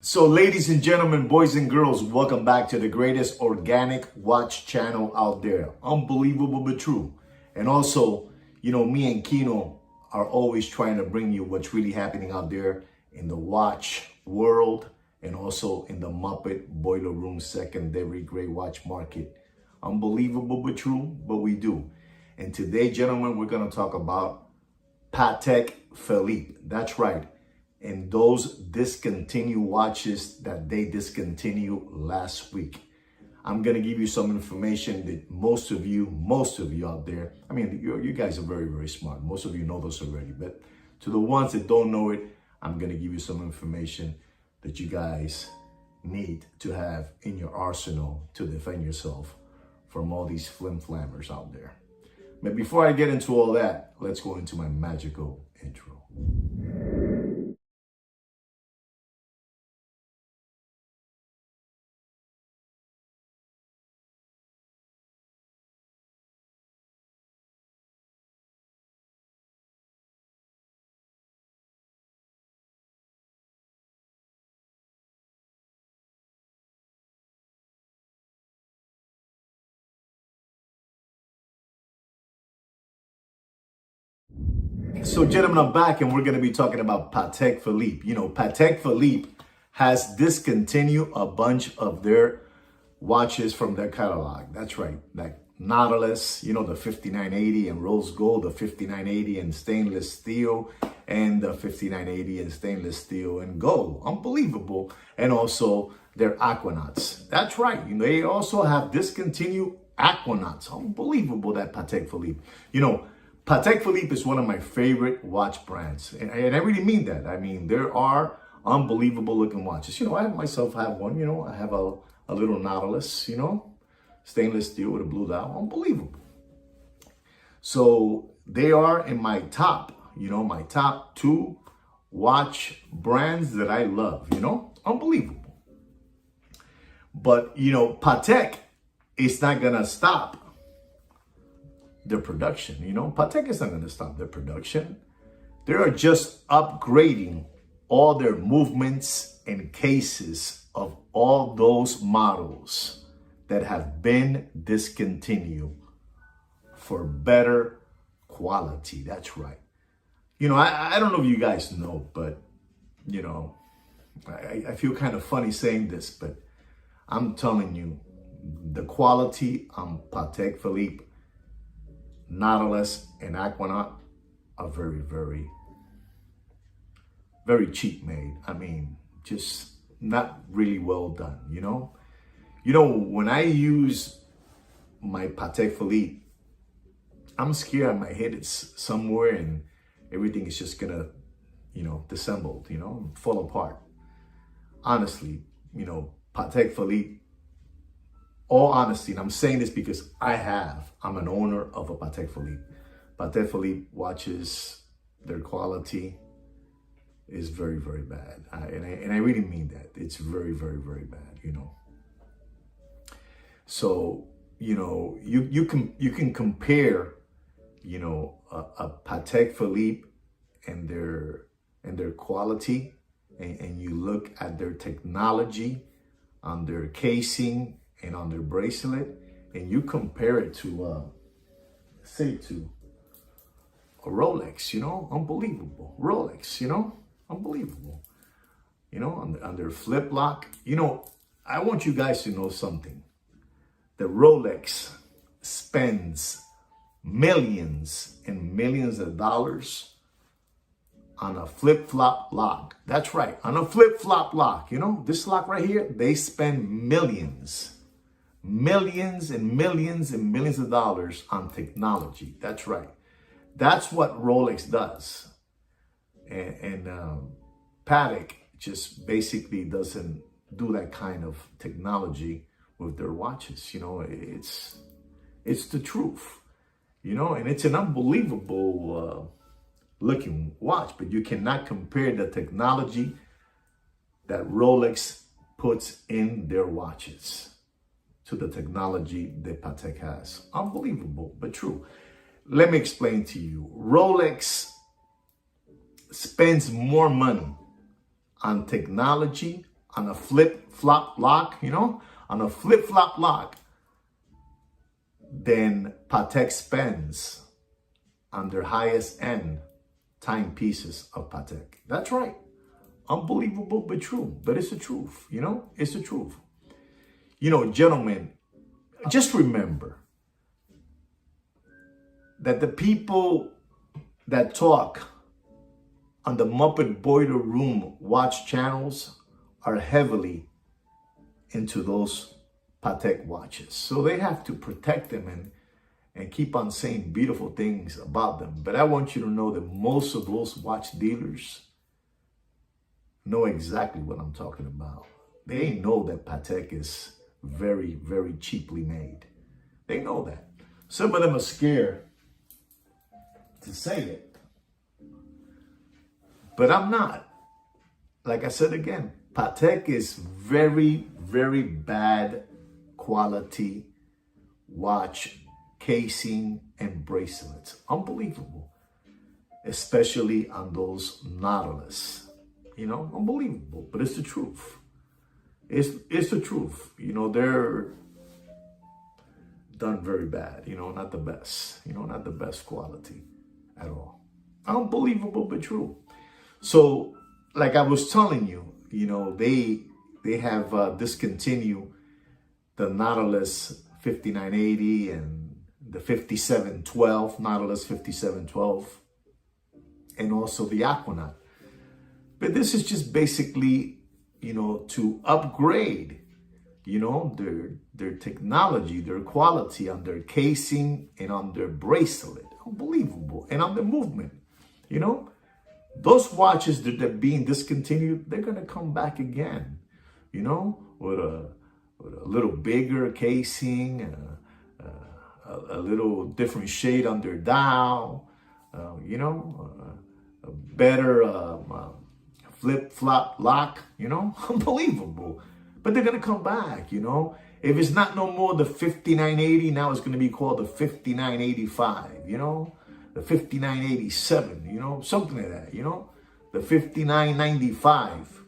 So ladies and gentlemen, boys and girls, welcome back to the greatest organic watch channel out there. Unbelievable but true. And also, me and Kino are always trying to bring you what's really happening out there in the watch world and also in the Muppet Boiler Room secondary gray watch market. Unbelievable but true, but we do. And today, gentlemen, we're going to talk about Patek Philippe. That's right. And those discontinued watches that they discontinued last week. I'm going to give you some information that most of you out there, I mean, you guys are very, very smart. Most of you know this already. But to the ones that don't know it, I'm going to give you some information that you guys need to have in your arsenal to defend yourself from all these flim-flammers out there. But before I get into all that, let's go into my magical intro. So gentlemen, I'm back and we're going to be talking about Patek Philippe. Patek Philippe has discontinued a bunch of their watches from their catalog. That's right. Like Nautilus, the 5980 and rose gold, the 5980 and stainless steel, and the 5980 and stainless steel and gold. Unbelievable. And also their Aquanauts. That's right. They also have discontinued Aquanauts. Unbelievable, that Patek Philippe. Patek Philippe is one of my favorite watch brands. And I really mean that. I mean, there are unbelievable looking watches. I myself have one, I have a little Nautilus, stainless steel with a blue dial. Unbelievable. So they are in my top, my top two watch brands that I love, unbelievable. But, Patek is not going to stop their production. Patek is not going to stop their production. They are just upgrading all their movements and cases of all those models that have been discontinued for better quality. That's right. I don't know if you guys know, but I feel kind of funny saying this, but I'm telling you, the quality on Patek Philippe, Nautilus, and Aquanaut are very, very, very cheap made. I mean, just not really well done, when I use my Patek Philippe, I'm scared my head is somewhere and everything is just gonna, disassembled, fall apart. Honestly, Patek Philippe, all honesty, and I'm saying this because I'm an owner of a Patek Philippe. Patek Philippe watches, their quality is very, very bad. And I really mean that. It's very, very, very bad, So, you can compare, a Patek Philippe and their quality, and you look at their technology on their casing and on their bracelet, and you compare it to, say, to a Rolex, unbelievable. Rolex, unbelievable. On their flip lock, I want you guys to know something. The Rolex spends millions and millions of dollars on a flip-flop lock. That's right, on a flip-flop lock. This lock right here, they spend millions and millions and millions of dollars on technology. That's right. That's what Rolex does. And Patek just basically doesn't do that kind of technology with their watches. It's the truth, and it's an unbelievable looking watch, but you cannot compare the technology that Rolex puts in their watches to the technology that Patek has. Unbelievable, but true. Let me explain to you. Rolex spends more money on technology on a flip-flop lock, you know, on a flip-flop lock, than Patek spends on their highest end timepieces of Patek. That's right. Unbelievable, but true. But it's the truth, you know? It's the truth. You know, gentlemen, just remember that the people that talk on the Muppet Boiler Room watch channels are heavily into those Patek watches. So they have to protect them and keep on saying beautiful things about them. But I want you to know that most of those watch dealers know exactly what I'm talking about. They know that Patek is very, very cheaply made. They know that. Some of them are scared to say it. But I'm not. Like I said again, Patek is very, very bad quality watch casing and bracelets. Unbelievable. Especially on those Nautilus. You know, unbelievable. But it's the truth. It's the truth. You know, they're done very bad. You know, not the best. You know, not the best quality at all. Unbelievable, but true. So, like I was telling you, you know, they have discontinued the Nautilus 5980 and the 5712, Nautilus 5712, and also the Aquanaut. But this is just basically, you know, to upgrade, you know, their technology, their quality on their casing and on their bracelet. Unbelievable. And on the movement, you know. Those watches that are being discontinued, they're going to come back again, you know, with a little bigger casing, a little different shade on their dial, you know, a better flip-flop lock, you know, unbelievable. But they're going to come back, you know. If it's not no more the 5980, now it's going to be called the 5985, you know. The 5987, you know, something like that, you know, the 5995,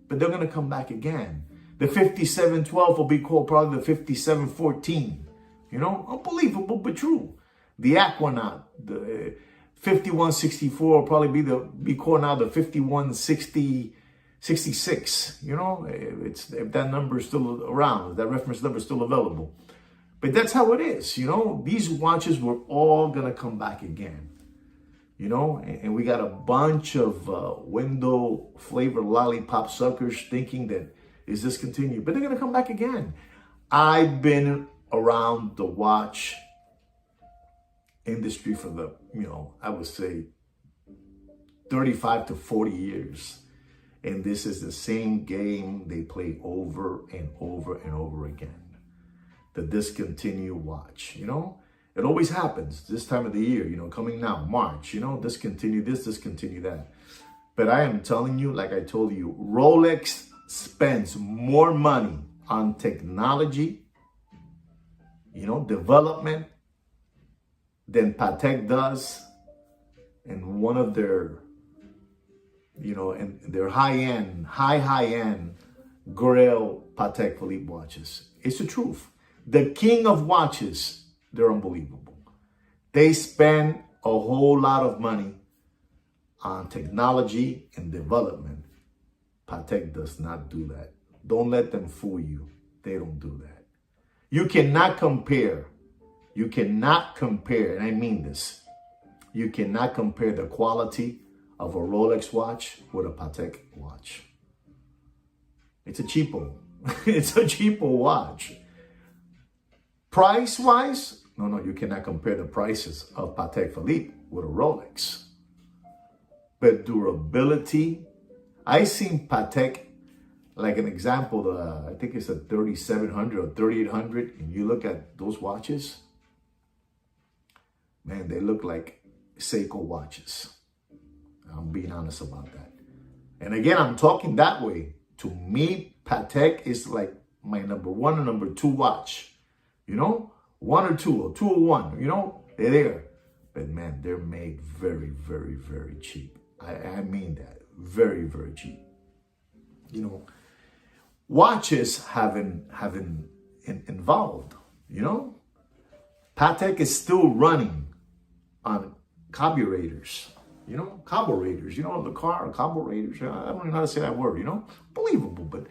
but they're going to come back again. The 5712 will be called probably the 5714, you know, unbelievable, but true. The Aquanaut, the 5164 will probably be called now the 5166, you know, if that number is still around, if that reference number is still available. But that's how it is, you know. These watches were all going to come back again, you know. And we got a bunch of window flavor lollipop suckers thinking that is discontinued. But they're going to come back again. I've been around the watch industry for the, you know, I would say 35 to 40 years. And this is the same game they play over and over and over again. The discontinued watch, you know, it always happens this time of the year, you know, coming now, March, you know, discontinue this, discontinue that. But I am telling you, like I told you, Rolex spends more money on technology, you know, development than Patek does. And one of their, you know, and their high-end Grail Patek Philippe watches. It's the truth. The king of watches, they're unbelievable. They spend a whole lot of money on technology and development. Patek does not do that. Don't let them fool you. They don't do that. You cannot compare. You cannot compare, and I mean this. You cannot compare the quality of a Rolex watch with a Patek watch. It's a cheapo. It's a cheapo watch. Price-wise, no, you cannot compare the prices of Patek Philippe with a Rolex. But durability, I seen Patek, like an example, I think it's a 3700 or 3800, and you look at those watches, man, they look like Seiko watches. I'm being honest about that. And again, I'm talking that way. To me, Patek is like my number one or number two watch. You know, one or two or 201, you know, they're there. But man, they're made very, very, very cheap. I mean that. Very, very cheap. You know, watches haven't involved, you know? Patek is still running on carburetors, you know, carburetors, you know, the car, carburetors. I don't even know how to say that word, you know? Believable, but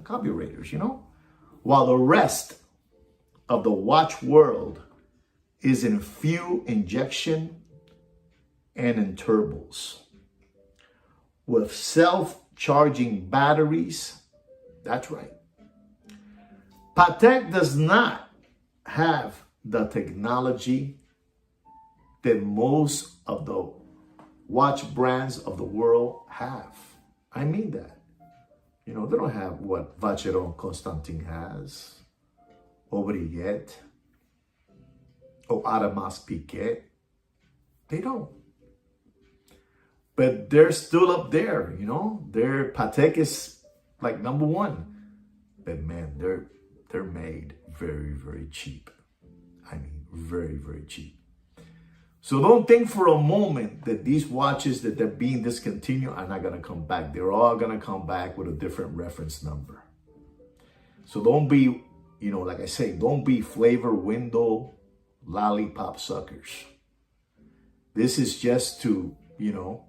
carburetors, you know? While the rest of the watch world is in fuel injection and in turbos. With self-charging batteries, that's right. Patek does not have the technology that most of the watch brands of the world have. I mean that. You know, they don't have what Vacheron Constantin has, or Breguet, or Audemars Piguet. They don't. But they're still up there, you know. Their Patek is like number one. But man, they're made very, very cheap. I mean, very, very cheap. So don't think for a moment that these watches that they're being discontinued are not going to come back. They're all going to come back with a different reference number. So don't be, you know, like I say, don't be flavor window lollipop suckers. This is just to, you know,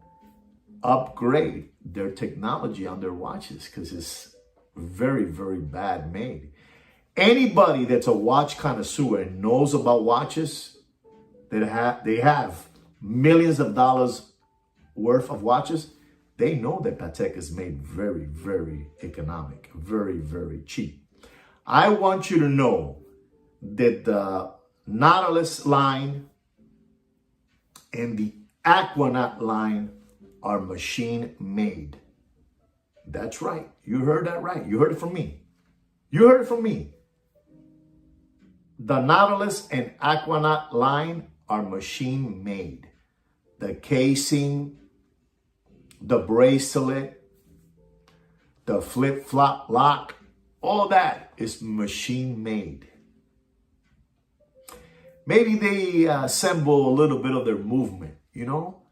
upgrade their technology on their watches because it's very, very bad made. Anybody that's a watch connoisseur and knows about watches, that they have millions of dollars worth of watches, they know that Patek is made very, very economic, very, very cheap. I want you to know that the Nautilus line and the Aquanaut line are machine made. That's right. You heard that right. You heard it from me. You heard it from me. The Nautilus and Aquanaut line are machine made. The casing, the bracelet, the flip-flop lock, all that is machine made. Maybe they assemble a little bit of their movement, you know,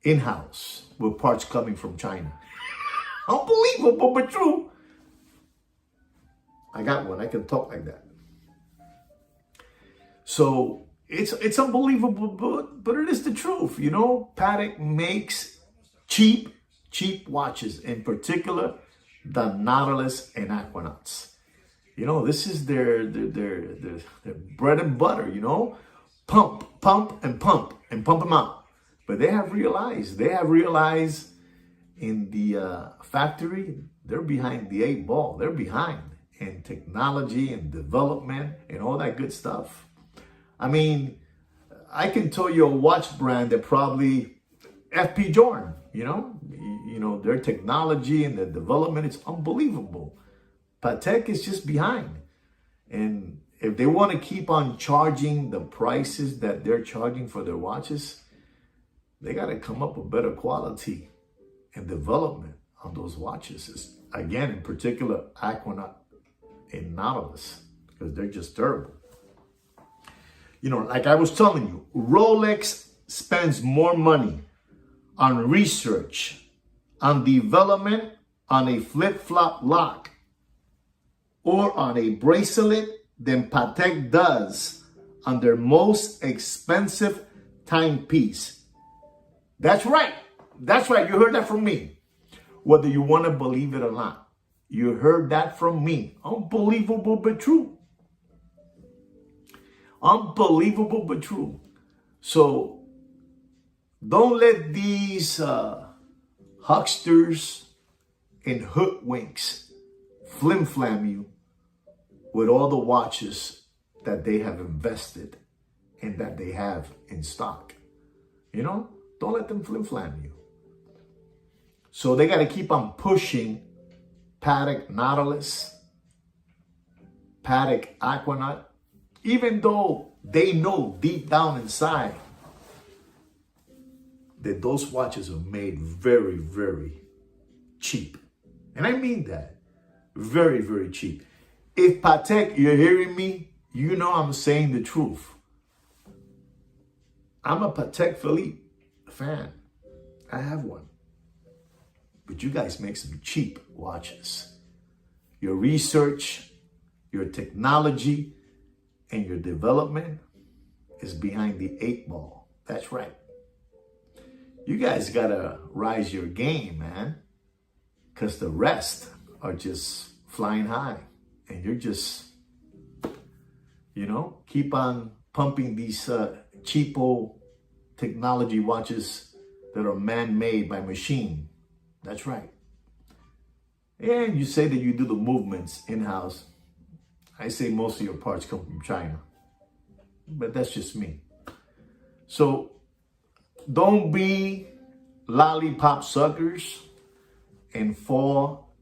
in-house with parts coming from China. Unbelievable, but true. I got one. I can talk like that. So it's unbelievable, but it is the truth. You know, Patek makes cheap watches, in particular, the Nautilus and Aquanauts. You know, this is their bread and butter, you know. Pump, and pump them out. But they have realized in the factory, they're behind the 8 ball. They're behind in technology and development and all that good stuff. I mean, I can tell you a watch brand that probably FP Jordan, you know, their technology and their development is unbelievable. Patek is just behind. And if they want to keep on charging the prices that they're charging for their watches, they got to come up with better quality and development on those watches. Again, in particular, Aquanaut and Nautilus, because they're just terrible. You know, like I was telling you, Rolex spends more money on research, on development, on a flip-flop lock, or on a bracelet than Patek does on their most expensive timepiece. That's right. That's right. You heard that from me. Whether you want to believe it or not. You heard that from me. Unbelievable but true. Unbelievable but true. So don't let these hucksters and hoodwinks flim-flam you with all the watches that they have invested and that they have in stock. You know, don't let them flim-flam you. So they got to keep on pushing Patek Nautilus, Patek Aquanaut, even though they know deep down inside that those watches are made very, very cheap. And I mean that. Very, very cheap. If Patek, you're hearing me, you know I'm saying the truth. I'm a Patek Philippe fan. I have one. But you guys make some cheap watches. your research, your technology, and your development is behind the 8 ball. That's right. You guys gotta rise your game, man, because the rest are just flying high, and you're just, keep on pumping these cheapo technology watches that are man-made by machine. That's right. And you say that you do the movements in-house. I say most of your parts come from China, but that's just me. So don't be lollipop suckers and fall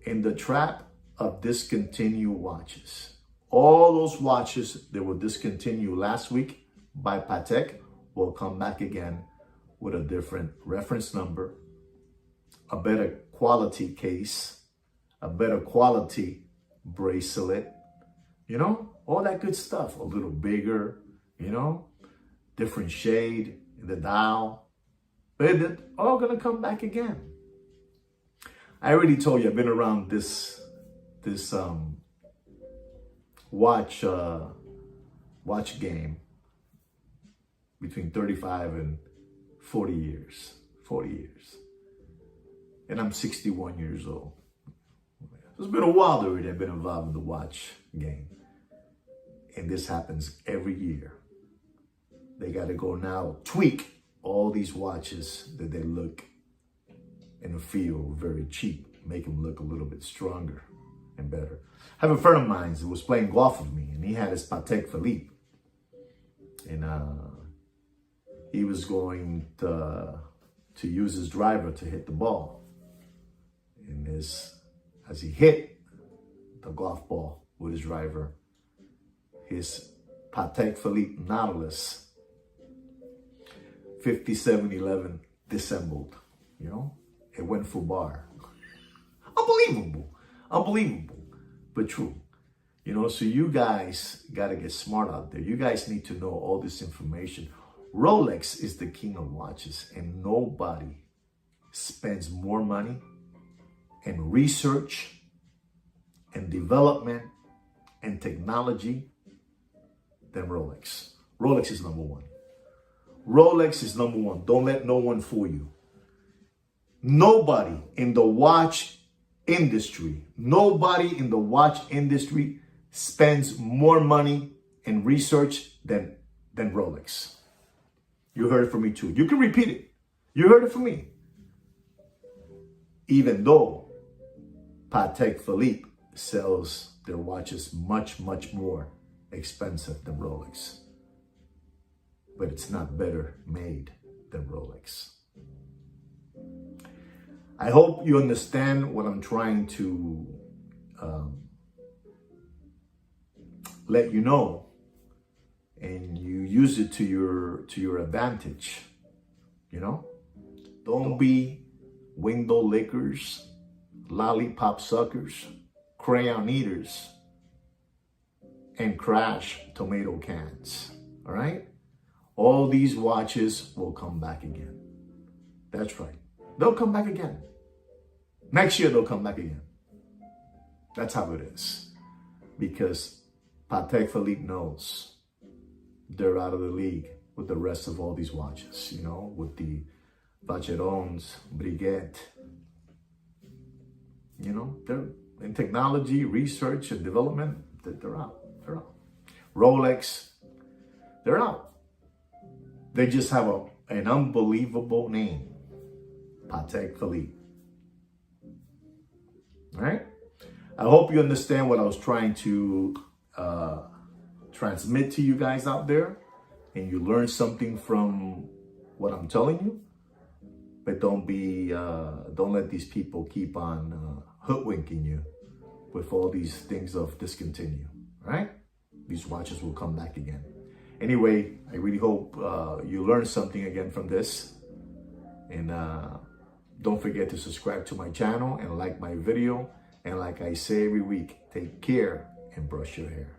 in the trap of discontinued watches. All those watches that were discontinued last week by Patek will come back again with a different reference number, a better quality case, a better quality bracelet, all that good stuff. A little bigger, different shade in the dial. But they're all gonna come back again. I already told you I've been around this watch game between 35 and 40 years. 40 years. And I'm 61 years old. It's been a while already I've been involved in the watch game. And this happens every year. They got to go now tweak all these watches that they look and feel very cheap, make them look a little bit stronger and better. I have a friend of mine who was playing golf with me, and he had his Patek Philippe. And he was going to use his driver to hit the ball. And as he hit the golf ball with his driver, his Patek Philippe Nautilus 5711 disassembled. It went full bar. Unbelievable, but true. So you guys got to get smart out there. You guys need to know all this information. Rolex is the king of watches, and nobody spends more money in research and development and technology than Rolex. Rolex is number one. Rolex is number one. Don't let no one fool you. Nobody in the watch industry spends more money in research than Rolex. You heard it from me too. You can repeat it. You heard it from me. Even though Patek Philippe sells their watches much, much more expensive than Rolex. But it's not better made than Rolex. I hope you understand what I'm trying to let you know, and you use it to your advantage. Don't be window lickers, lollipop suckers, crayon eaters, and crash tomato cans. All right? All these watches will come back again. That's right. They'll come back again. Next year, they'll come back again. That's how it is. Because Patek Philippe knows they're out of the league with the rest of all these watches, with the Vacherons, Breguet. They're in technology, research, and development, they're out. They're out. Rolex, they're out. They just have an unbelievable name. Patek Philippe. All right? I hope you understand what I was trying to transmit to you guys out there, and you learn something from what I'm telling you. But don't let these people keep on hoodwinking you with all these things of discontinue. All right? These watches will come back again. Anyway, I really hope you learned something again from this. And don't forget to subscribe to my channel and like my video. And like I say every week, take care and brush your hair.